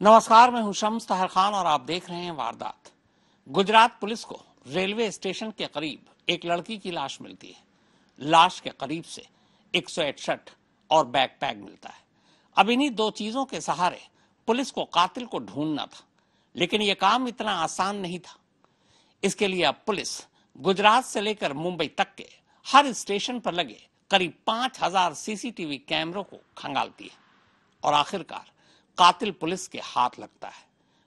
नमस्कार, मैं हूं शम्स तहर खान और आप देख रहे हैं वारदात। गुजरात पुलिस को रेलवे स्टेशन के करीब एक लड़की की लाश मिलती है। लाश के करीब से 161 और बैकपैक मिलता है। अब इन्हीं दो चीजों के सहारे पुलिस को कातिल को ढूंढना था, लेकिन यह काम इतना आसान नहीं था। इसके लिए अब पुलिस गुजरात से लेकर मुंबई तक के हर स्टेशन पर लगे करीब 5000 सीसीटीवी कैमरों को खंगालती है और आखिरकार कातिल पुलिस के हाथ लगता है।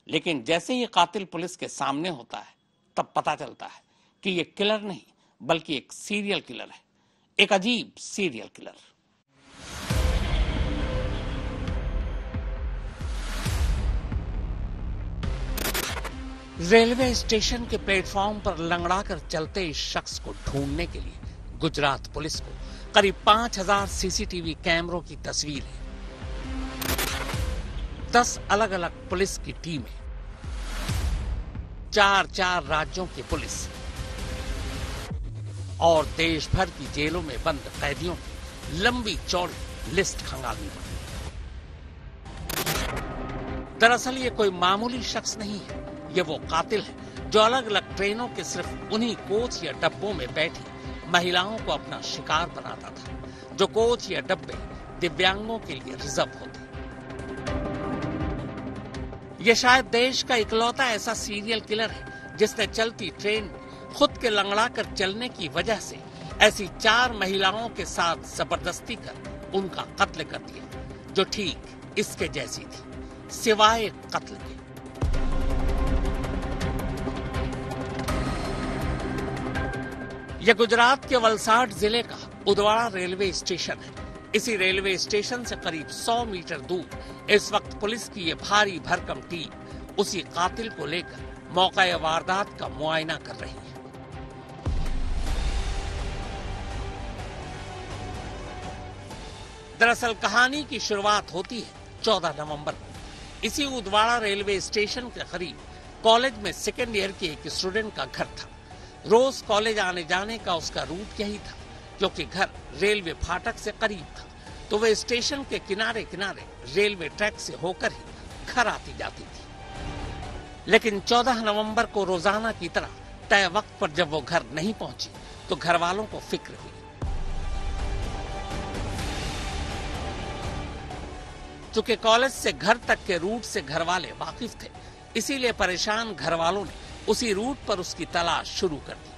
लेकिन जैसे ही कातिल पुलिस के सामने होता है, तब पता चलता है कि यह किलर नहीं बल्कि एक सीरियल किलर है, एक अजीब सीरियल किलर। रेलवे स्टेशन के प्लेटफॉर्म पर लंगड़ाकर चलते इस शख्स को ढूंढने के लिए गुजरात पुलिस को करीब 5000 सीसीटीवी कैमरों की तस्वीर है। 10 अलग अलग पुलिस की टीमें, 4 राज्यों की पुलिस और देश भर की जेलों में बंद कैदियों की लंबी चौड़ी लिस्ट खंगालनी पड़ी। दरअसल ये कोई मामूली शख्स नहीं है, ये वो कातिल है जो अलग अलग ट्रेनों के सिर्फ उन्हीं कोच या डब्बों में बैठी महिलाओं को अपना शिकार बनाता था, जो कोच या डब्बे दिव्यांगों के लिए रिजर्व होते। ये शायद देश का इकलौता ऐसा सीरियल किलर है जिसने चलती ट्रेन में खुद के लंगड़ा कर चलने की वजह से ऐसी 4 महिलाओं के साथ जबरदस्ती कर उनका कत्ल कर दिया, जो ठीक इसके जैसी थी, सिवाय कत्ल के। यह गुजरात के वलसाड जिले का उदवाड़ा रेलवे स्टेशन है। इसी रेलवे स्टेशन से करीब 100 मीटर दूर इस वक्त पुलिस की यह भारी भरकम टीम उसी कातिल को लेकर मौका वारदात का मुआयना कर रही है। दरअसल कहानी की शुरुआत होती है 14 नवंबर को। इसी उदवाड़ा रेलवे स्टेशन के करीब कॉलेज में सेकेंड ईयर के एक स्टूडेंट का घर था। रोज कॉलेज आने जाने का उसका रूट यही था, क्योंकि घर रेलवे फाटक से करीब था, तो वह स्टेशन के किनारे किनारे रेलवे ट्रैक से होकर ही घर आती जाती थी। लेकिन 14 नवंबर को रोजाना की तरह तय वक्त पर जब वो घर नहीं पहुंची, तो घर वालों को फिक्र हुई। चूंकि कॉलेज से घर तक के रूट से घर वाले वाकिफ थे, इसीलिए परेशान घर वालों ने उसी रूट पर उसकी तलाश शुरू कर दी।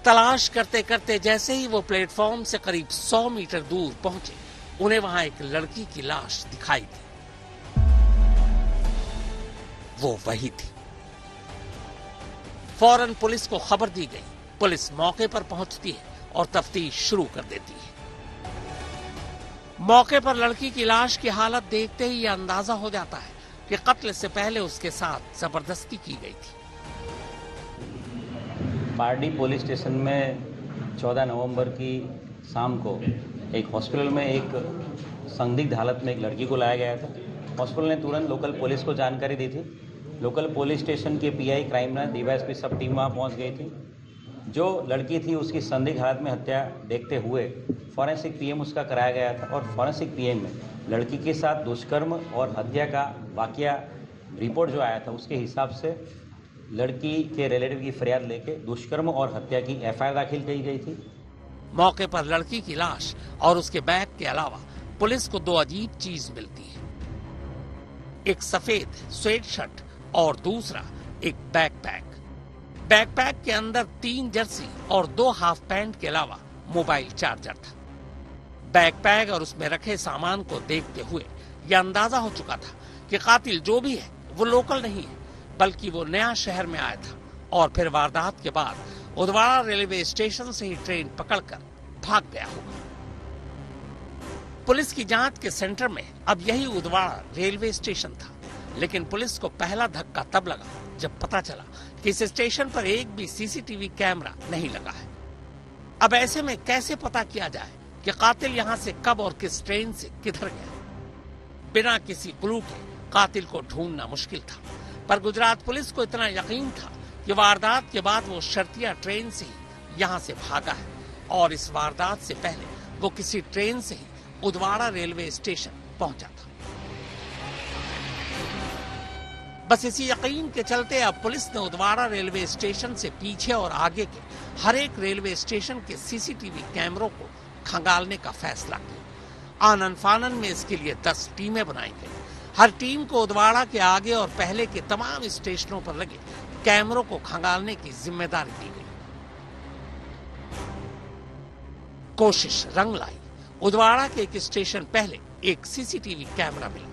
तलाश करते करते जैसे ही वो प्लेटफॉर्म से करीब 100 मीटर दूर पहुंचे, उन्हें वहां एक लड़की की लाश दिखाई दी। वो वही थी। फौरन पुलिस को खबर दी गई। पुलिस मौके पर पहुंचती है और तफ्तीश शुरू कर देती है। मौके पर लड़की की लाश की हालत देखते ही यह अंदाजा हो जाता है कि कत्ल से पहले उसके साथ जबरदस्ती की गई थी। पारडी पुलिस स्टेशन में 14 नवंबर की शाम को एक हॉस्पिटल में एक संदिग्ध हालत में एक लड़की को लाया गया था। हॉस्पिटल ने तुरंत लोकल पुलिस को जानकारी दी थी। लोकल पुलिस स्टेशन के पीआई क्राइम ब्रांच डीवाईएसपी सब टीम वहाँ पहुँच गई थी। जो लड़की थी उसकी संदिग्ध हालत में हत्या देखते हुए फॉरेंसिक पीएम उसका कराया गया था और फॉरेंसिक पीएम में लड़की के साथ दुष्कर्म और हत्या का वाकया रिपोर्ट जो आया था, उसके हिसाब से लड़की के रिलेटिव की फरियाद लेके दुष्कर्म और हत्या की एफआईआर दाखिल की गई थी। मौके पर लड़की की लाश और उसके बैग के अलावा पुलिस को 2 अजीब चीज मिलती है। एक सफेद स्वेट शर्ट और दूसरा एक बैकपैक। बैकपैक के अंदर 3 जर्सी और 2 हाफ पैंट के अलावा मोबाइल चार्जर था। बैकपैक और उसमें रखे सामान को देखते हुए यह अंदाजा हो चुका था कि कातिल जो भी है वो लोकल नहीं है, बल्कि वो नया शहर में आया था और फिर वारदात के बाद उदवाड़ा रेलवे स्टेशन से ही ट्रेन पकड़कर भाग गया होगा। पुलिस की जांच के सेंटर में अब यही उदवाड़ा रेलवे स्टेशन था, लेकिन पुलिस को पहला धक्का तब लगा जब पता चला कि इस स्टेशन पर एक भी सीसीटीवी कैमरा नहीं लगा है। अब ऐसे में कैसे पता किया जाए कि कातिल यहां से कब और किस ट्रेन से किधर गया? बिना किसी क्लू के कातिल को ढूंढना मुश्किल था, पर गुजरात पुलिस को इतना यकीन था कि वारदात के बाद वो शर्तिया ट्रेन से ही यहां से भागा है और इस वारदात से पहले वो किसी ट्रेन से ही उदवाड़ा रेलवे स्टेशन पहुंचा था। बस इसी यकीन के चलते अब पुलिस ने उदवाड़ा रेलवे स्टेशन से पीछे और आगे के हर एक रेलवे स्टेशन के सीसीटीवी कैमरों को खंगालने का फैसला किया। आनन फानन में इसके लिए 10 टीमें बनाई गई। हर टीम को उदवाड़ा के आगे और पहले के तमाम स्टेशनों पर लगे कैमरों को खंगालने की जिम्मेदारी दी गई। कोशिश रंग लाई। उदवाड़ा के एक स्टेशन पहले एक सीसीटीवी कैमरा मिला।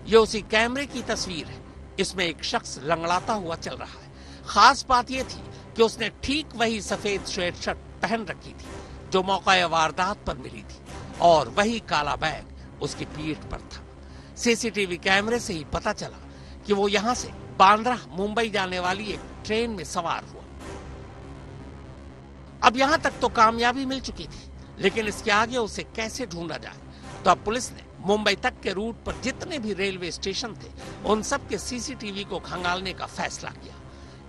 ये उसी कैमरे की तस्वीर है। इसमें एक शख्स लंगड़ाता हुआ चल रहा है। खास बात यह थी कि उसने ठीक वही सफेद स्वेटशर्ट पहन रखी थी जो मौका वारदात पर मिली थी, और वही काला बैग उसकी पीठ पर था। सीसीटीवी कैमरे से ही पता चला कि वो यहां से बांद्रा मुंबई जाने वाली एक ट्रेन में सवार हुआ। अब यहां तक तो कामयाबी मिल चुकी थी, लेकिन इसके आगे उसे कैसे ढूंढा जाए? तो अब पुलिस ने मुंबई तक के रूट पर जितने भी रेलवे स्टेशन थे उन सब के सीसीटीवी को खंगालने का फैसला किया।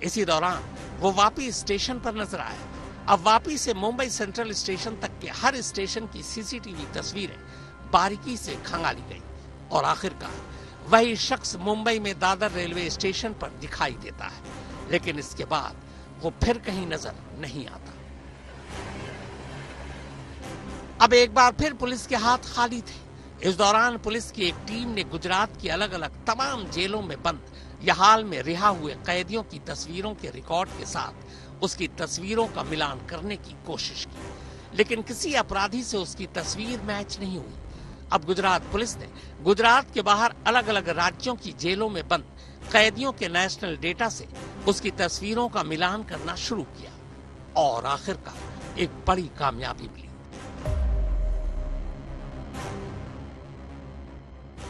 इसी दौरान वो वापी स्टेशन पर नजर आया। अब वापी से मुंबई सेंट्रल स्टेशन तक के हर स्टेशन की सीसीटीवी तस्वीरें बारीकी से खंगाली गई और आखिरकार वही शख्स मुंबई में दादर रेलवे स्टेशन पर दिखाई देता है, लेकिन इसके बाद वो फिर कहीं नजर नहीं आता। अब एक बार फिर पुलिस के हाथ खाली थे। इस दौरान पुलिस की एक टीम ने गुजरात की अलग अलग तमाम जेलों में बंद या हाल में रिहा हुए कैदियों की तस्वीरों के रिकॉर्ड के साथ उसकी तस्वीरों का मिलान करने की कोशिश की, लेकिन किसी अपराधी से उसकी तस्वीर मैच नहीं हुई। अब गुजरात पुलिस ने गुजरात के बाहर अलग अलग राज्यों की जेलों में बंद कैदियों के नेशनल डेटा से उसकी तस्वीरों का मिलान करना शुरू किया और आखिरकार एक बड़ी कामयाबी मिली।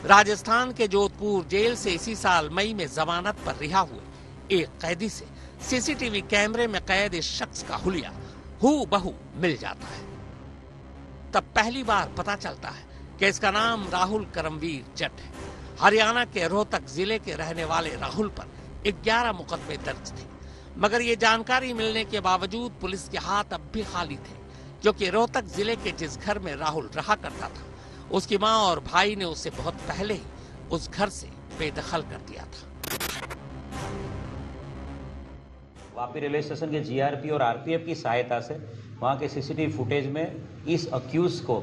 राजस्थान के जोधपुर जेल से इसी साल मई में जमानत पर रिहा हुए एक कैदी से सीसीटीवी कैमरे में कैद इस शख्स का हुलिया हूबहू मिल जाता है। तब पहली बार पता चलता है कि इसका नाम राहुल करमवीर जट है। हरियाणा के रोहतक जिले के रहने वाले राहुल पर 11 मुकदमे दर्ज थे, मगर ये जानकारी मिलने के बावजूद पुलिस के हाथ अब भी खाली थे, क्योंकि रोहतक जिले के जिस घर में राहुल रहा करता था उसकी मां और भाई ने उसे बहुत पहले ही उस घर से बेदखल कर दिया था। वापी रेलवे स्टेशन के जीआरपी और आरपीएफ की सहायता से वहाँ के सीसीटीवी फुटेज में इस अक्यूज को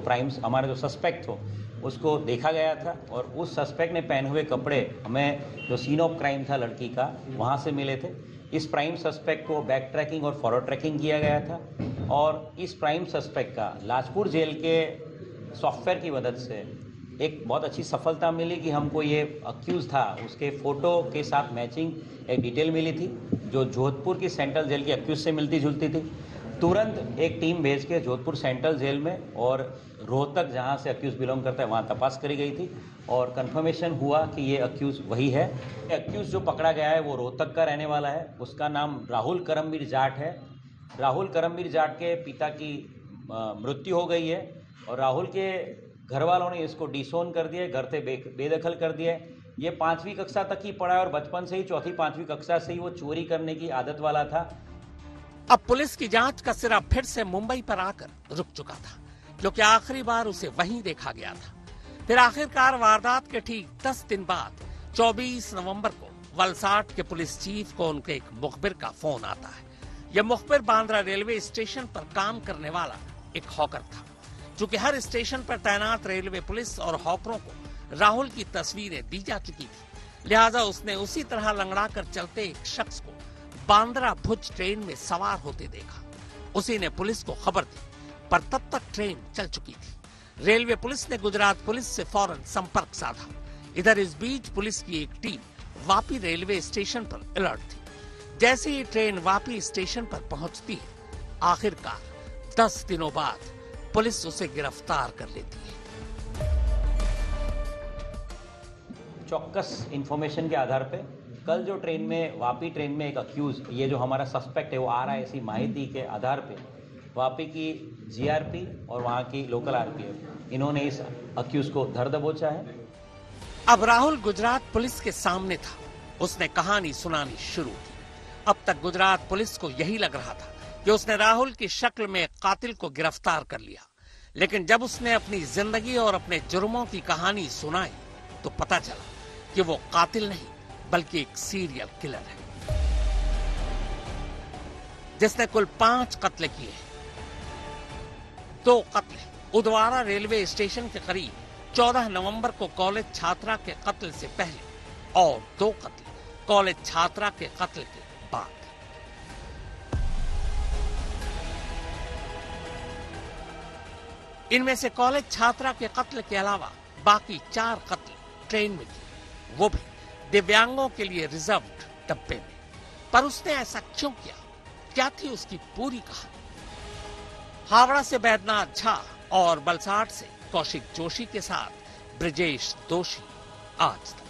हमारा जो सस्पेक्ट हो उसको देखा गया था, और उस सस्पेक्ट ने पहने हुए कपड़े हमें जो सीन ऑफ क्राइम था लड़की का वहाँ से मिले थे। इस प्राइम सस्पेक्ट को बैक ट्रैकिंग और फॉरवर्ड ट्रैकिंग किया गया था, और इस प्राइम सस्पेक्ट का लाजपुर जेल के सॉफ्टवेयर की मदद से एक बहुत अच्छी सफलता मिली कि हमको ये अक्यूज था उसके फोटो के साथ मैचिंग एक डिटेल मिली थी जो जोधपुर की सेंट्रल जेल की अक्यूज से मिलती जुलती थी। तुरंत एक टीम भेज के जोधपुर सेंट्रल जेल में और रोहतक जहाँ से अक्यूज बिलोंग करता है वहाँ तपास करी गई थी, और कंफर्मेशन हुआ कि ये अक्यूज वही है। अक्यूज जो पकड़ा गया है वो रोहतक का रहने वाला है। उसका नाम राहुल करमवीर जाट है। राहुल करमवीर जाट के पिता की मृत्यु हो गई है और राहुल के घर वालों ने इसको डिसोन कर दिया, घर से बेदखल कर दिया। ये 5वीं कक्षा तक ही पढ़ा है और बचपन से ही 4वीं-5वीं कक्षा से ही वो चोरी करने की आदत वाला था। अब पुलिस की जांच का सिरा फिर से मुंबई पर आकर रुक चुका था, क्योंकि आखिरी बार उसे वहीं देखा गया था। फिर आखिरकार वारदात के ठीक 10 दिन बाद 24 नवंबर को वलसाड के पुलिस चीफ को उनके एक मुखबिर का फोन आता है। यह मुखबिर बांद्रा रेलवे स्टेशन पर काम करने वाला एक हॉकर था। चूंकि हर स्टेशन पर तैनात रेलवे पुलिस और हॉकरों को राहुल की तस्वीरें दी जा चुकी थी, लिहाजा उसने उसी तरह लंगड़ा कर चलते एक शख्स को बांद्रा भुज ट्रेन में सवार होते देखा। उसी ने पुलिस को खबर दी, पर तब तक ट्रेन चल चुकी थी। रेलवे पुलिस ने गुजरात पुलिस से फौरन संपर्क साधा। इधर इस बीच पुलिस की एक टीम वापी रेलवे स्टेशन पर अलर्ट थी। जैसे ही ट्रेन वापी स्टेशन पर पहुंचती है, आखिरकार 10 दिनों बाद पुलिस उसे गिरफ्तार कर लेती है। चौक्कस इंफॉर्मेशन के आधार पे कल जो ट्रेन में वापी ट्रेन में एक अक्यूज ये जो हमारा सस्पेक्ट है वो आ रहा है, ऐसी माहिती के आधार पे वापी की जीआरपी और वहाँ की लोकल आरपीएफ इन्होंने इस अक्यूज को धर दबोचा है। अब राहुल गुजरात पुलिस के सामने था। उसने कहानी सुनानी शुरू की। अब तक गुजरात पुलिस को यही लग रहा था कि उसने राहुल की शक्ल में कातिल को गिरफ्तार कर लिया, लेकिन जब उसने अपनी जिंदगी और अपने जुर्मों की कहानी सुनाई तो पता चला कि वो कातिल नहीं बल्कि एक सीरियल किलर है जिसने कुल 5 कत्ल किए हैं। 2 कत्ल उदवाड़ा रेलवे स्टेशन के करीब 14 नवंबर को कॉलेज छात्रा के कत्ल से पहले और 2 कत्ल कॉलेज छात्रा के कत्ल के बाद। इनमें से कॉलेज छात्रा के कत्ल के अलावा बाकी 4 कत्ल ट्रेन में किए, वो भी दिव्यांगों के लिए रिजर्व्ड डब्बे में। पर उसने ऐसा क्यों किया? क्या थी उसकी पूरी कहानी? हावड़ा से बैद्यनाथ झा और वलसाड से कौशिक जोशी के साथ ब्रजेश दोषी। आज तक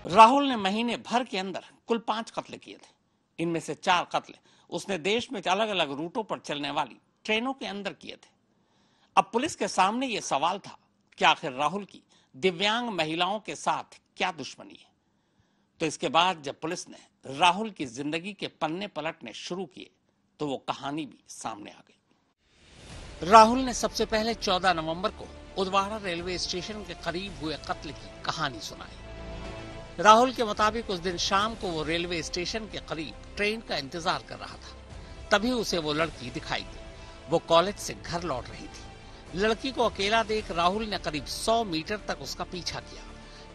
राहुल ने महीने भर के अंदर कुल 5 कत्ल किए थे। इनमें से 4 कत्ल उसने देश में अलग अलग रूटों पर चलने वाली ट्रेनों के अंदर किए थे। अब पुलिस के सामने यह सवाल था कि आखिर राहुल की दिव्यांग महिलाओं के साथ क्या दुश्मनी है। तो इसके बाद जब पुलिस ने राहुल की जिंदगी के पन्ने पलटने शुरू किए तो वो कहानी भी सामने आ गई। राहुल ने सबसे पहले 14 नवंबर को उदवाड़ा रेलवे स्टेशन के करीब हुए कत्ल की कहानी सुनाई। राहुल के मुताबिक उस दिन शाम को वो रेलवे स्टेशन के करीब ट्रेन का इंतजार कर रहा था। तभी उसे वो लड़की दिखाई दी। वो कॉलेज से घर लौट रही थी। लड़की को अकेला देख राहुल ने करीब 100 मीटर तक उसका पीछा किया।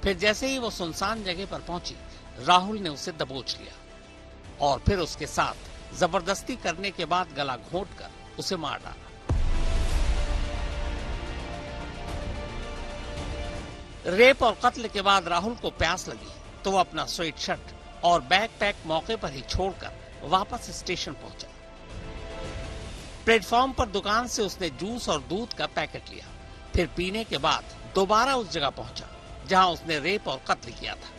फिर जैसे ही वो सुनसान जगह पर पहुंची, राहुल ने उसे दबोच लिया और फिर उसके साथ जबरदस्ती करने के बाद गला घोंटकर उसे मार डाला। रेप और कत्ल के बाद राहुल को प्यास लगी तो वो अपना स्वेट शर्ट और बैकपैक मौके पर ही छोड़कर वापस स्टेशन पहुंचा। प्लेटफॉर्म पर दुकान से उसने जूस और दूध का पैकेट लिया। फिर पीने के बाद दोबारा उस जगह पहुंचा जहां उसने रेप और कत्ल किया था।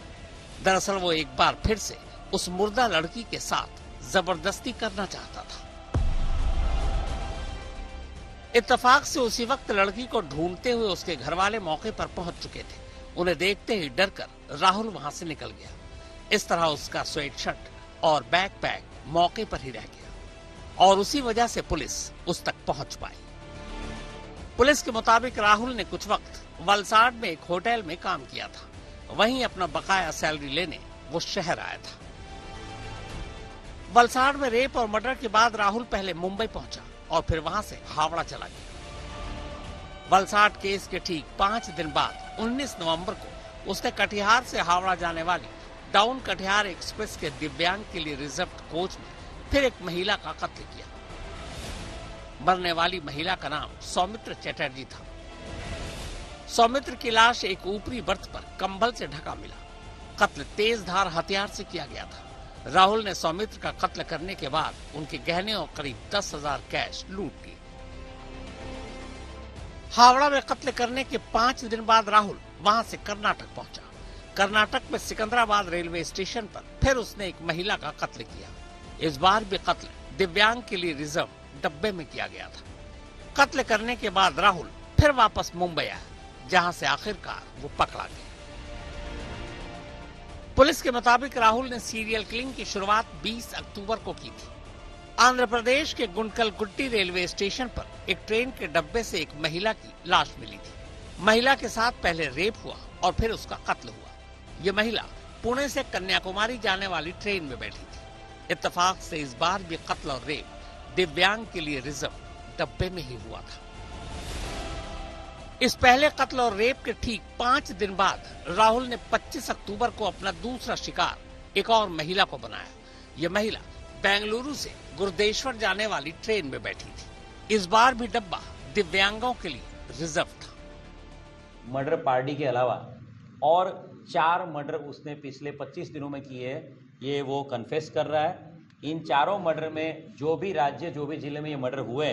दरअसल वो एक बार फिर से उस मुर्दा लड़की के साथ जबरदस्ती करना चाहता था। इत्तेफाक से उसी वक्त लड़की को ढूंढते हुए उसके घर वाले मौके पर पहुंच चुके थे। उन्हें देखते ही डरकर राहुल वहां से निकल गया। इस तरह उसका स्वेट शर्ट और बैकपैक मौके पर ही रह गया और उसी वजह से पुलिस उस तक पहुंच पाई। पुलिस के मुताबिक राहुल ने कुछ वक्त वलसाड में एक होटल में काम किया था। वहीं अपना बकाया सैलरी लेने वो शहर आया था। वलसाड में रेप और मर्डर के बाद राहुल पहले मुंबई पहुंचा और फिर वहां से हावड़ा चला गया। वलसाड केस के ठीक 5 दिन बाद 19 नवंबर को उसने कटिहार से हावड़ा जाने वाली डाउन कटिहार एक्सप्रेस के दिव्यांग के लिए रिजर्व्ड कोच में फिर एक महिला का कत्ल किया। मरने वाली महिला का नाम सौमित्र चटर्जी था। सौमित्र की लाश एक ऊपरी बर्थ पर कंबल से ढका मिला। कत्ल तेज धार हथियार से किया गया था। राहुल ने सौमित्र का कत्ल करने के बाद उनके गहने और करीब 10,000 कैश लूट लिए। हावड़ा में कत्ल करने के 5 दिन बाद राहुल वहां से कर्नाटक पहुंचा। कर्नाटक में सिकंदराबाद रेलवे स्टेशन पर फिर उसने एक महिला का कत्ल किया। इस बार भी कत्ल दिव्यांग के लिए रिजर्व डब्बे में किया गया था। कत्ल करने के बाद राहुल फिर वापस मुंबई आया, जहां से आखिरकार वो पकड़ा गया। पुलिस के मुताबिक राहुल ने सीरियल किलिंग की शुरुआत 20 अक्टूबर को की थी। आंध्र प्रदेश के गुंडकलगुट्टी रेलवे स्टेशन पर एक ट्रेन के डब्बे से एक महिला की लाश मिली थी। महिला के साथ पहले रेप हुआ और फिर उसका कत्ल हुआ। ये महिला पुणे से कन्याकुमारी जाने वाली ट्रेन में बैठी थी। इत्तेफाक से इस बार भी कत्ल और रेप दिव्यांग के लिए रिजर्व डब्बे में ही हुआ था। इस पहले कत्ल और रेप के ठीक 5 दिन बाद राहुल ने 25 अक्टूबर को अपना दूसरा शिकार एक और महिला को बनाया। यह महिला बेंगलुरु से गुरुदेश्वर जाने वाली ट्रेन में बैठी थी। इस बार भी डब्बा दिव्यांगों के लिए रिजर्व था। मर्डर पार्टी के अलावा और 4 मर्डर उसने पिछले 25 दिनों में किए हैं, ये वो कन्फेस कर रहा है। इन चारों मर्डर में जो भी राज्य, जो भी जिले में ये मर्डर हुए,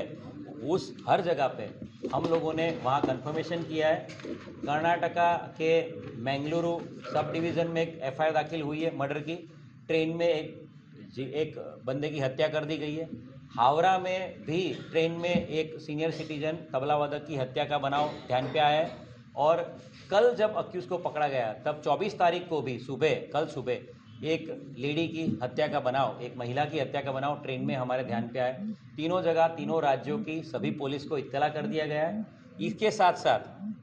उस हर जगह पे हम लोगों ने वहाँ कंफर्मेशन किया है। कर्नाटका के मैंगलुरु सब डिवीज़न में एक एफआईआर दाखिल हुई है मर्डर की। ट्रेन में एक बंदे की हत्या कर दी गई है। हावड़ा में भी ट्रेन में एक सीनियर सिटीजन तबला वादक की हत्या का बनाव ध्यान पे आया है। और कल जब अक्यूज को पकड़ा गया तब 24 तारीख को भी कल सुबह एक लेडी की हत्या का बनाव, एक महिला की हत्या का बनाव ट्रेन में हमारे ध्यान पे आया। तीनों जगह, तीनों राज्यों की सभी पुलिस को इत्तला कर दिया गया है इसके साथ साथ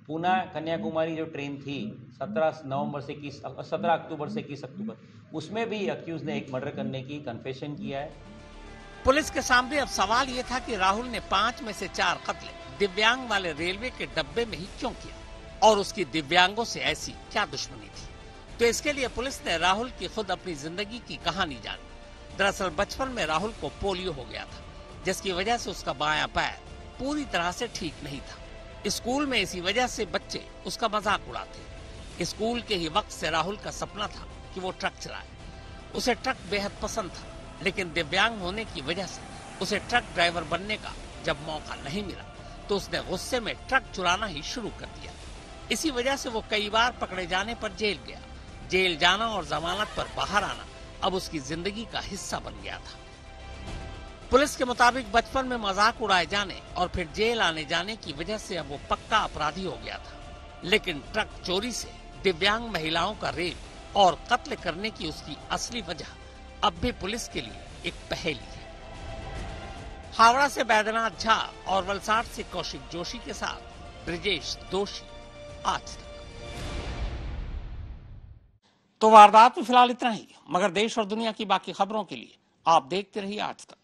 पूना कन्याकुमारी जो ट्रेन थी 17 अक्टूबर से 21 अक्टूबर, उसमें भी अक्यूज ने एक मर्डर करने की कन्फेशन किया है। पुलिस के सामने अब सवाल ये था कि राहुल ने 5 में से 4 कत्ल दिव्यांग वाले रेलवे के डब्बे में ही क्यों किया और उसकी दिव्यांगों से ऐसी क्या दुश्मनी थी। तो इसके लिए पुलिस ने राहुल की खुद अपनी जिंदगी की कहानी जानी। दरअसल बचपन में राहुल को पोलियो हो गया था, जिसकी वजह से उसका बायां पैर पूरी तरह से ठीक नहीं था। स्कूल में इसी वजह से बच्चे उसका मजाक उड़ाते। स्कूल के ही वक्त से राहुल का सपना था कि वो ट्रक चलाए। उसे ट्रक बेहद पसंद था, लेकिन दिव्यांग होने की वजह से उसे ट्रक ड्राइवर बनने का जब मौका नहीं मिला तो उसने गुस्से में ट्रक चुराना ही शुरू कर दिया। इसी वजह से वो कई बार पकड़े जाने पर जेल गया। जेल जाना और जमानत पर बाहर आना अब उसकी जिंदगी का हिस्सा बन गया था। पुलिस के मुताबिक बचपन में मजाक उड़ाए जाने और फिर जेल आने जाने की वजह से अब वो पक्का अपराधी हो गया था। लेकिन ट्रक चोरी से दिव्यांग महिलाओं का रेप और कत्ल करने की उसकी असली वजह अब भी पुलिस के लिए एक पहेली है। हावड़ा से बैद्यनाथ झा और वलसाड से कौशिक जोशी के साथ ब्रिजेश दोषी, आज तक। तो वारदात में फिलहाल इतना ही, मगर देश और दुनिया की बाकी खबरों के लिए आप देखते रहिए आज तक।